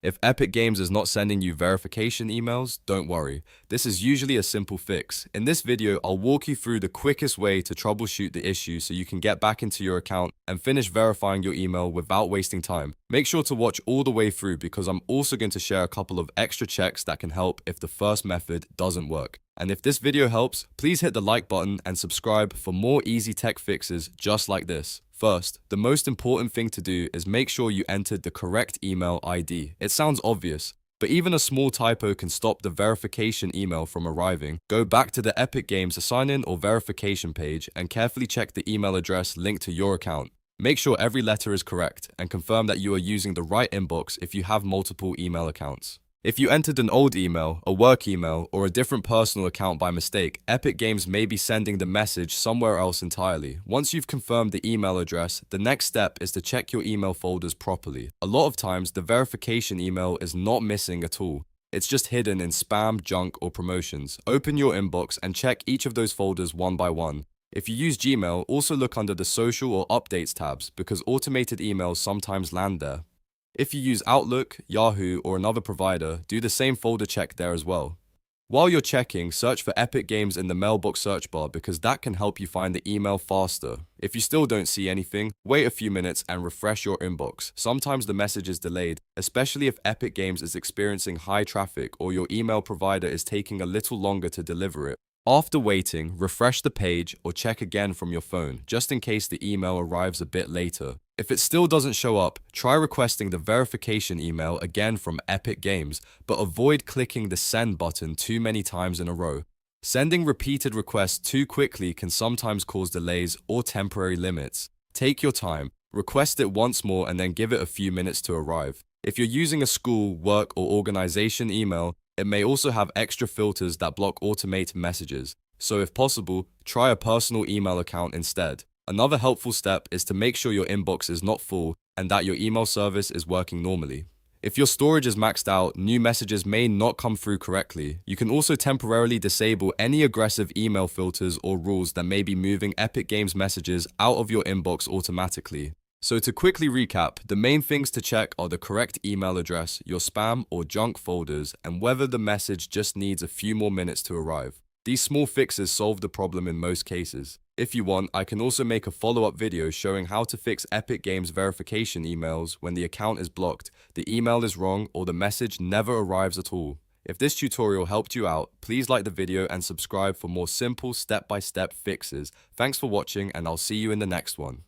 If Epic Games is not sending you verification emails, don't worry. This is usually a simple fix. In this video, I'll walk you through the quickest way to troubleshoot the issue so you can get back into your account and finish verifying your email without wasting time. Make sure to watch all the way through because I'm also going to share a couple of extra checks that can help if the first method doesn't work. And if this video helps, please hit the like button and subscribe for more easy tech fixes just like this. First, the most important thing to do is make sure you entered the correct email ID. It sounds obvious, but even a small typo can stop the verification email from arriving. Go back to the Epic Games sign-in or verification page and carefully check the email address linked to your account. Make sure every letter is correct and confirm that you are using the right inbox if you have multiple email accounts. If you entered an old email, a work email, or a different personal account by mistake, Epic Games may be sending the message somewhere else entirely. Once you've confirmed the email address, the next step is to check your email folders properly. A lot of times, the verification email is not missing at all. It's just hidden in spam, junk, or promotions. Open your inbox and check each of those folders one by one. If you use Gmail, also look under the social or updates tabs because automated emails sometimes land there. If you use Outlook, Yahoo, or another provider, do the same folder check there as well. While you're checking, search for Epic Games in the mailbox search bar because that can help you find the email faster. If you still don't see anything, wait a few minutes and refresh your inbox. Sometimes the message is delayed, especially if Epic Games is experiencing high traffic or your email provider is taking a little longer to deliver it. After waiting, refresh the page or check again from your phone, just in case the email arrives a bit later. If it still doesn't show up, try requesting the verification email again from Epic Games, but avoid clicking the send button too many times in a row. Sending repeated requests too quickly can sometimes cause delays or temporary limits. Take your time, request it once more and then give it a few minutes to arrive. If you're using a school, work, or organization email, it may also have extra filters that block automated messages. So if possible, try a personal email account instead. Another helpful step is to make sure your inbox is not full and that your email service is working normally. If your storage is maxed out, new messages may not come through correctly. You can also temporarily disable any aggressive email filters or rules that may be moving Epic Games messages out of your inbox automatically. So to quickly recap, the main things to check are the correct email address, your spam or junk folders, and whether the message just needs a few more minutes to arrive. These small fixes solve the problem in most cases. If you want, I can also make a follow-up video showing how to fix Epic Games verification emails when the account is blocked, the email is wrong, or the message never arrives at all. If this tutorial helped you out, please like the video and subscribe for more simple step-by-step fixes. Thanks for watching and I'll see you in the next one.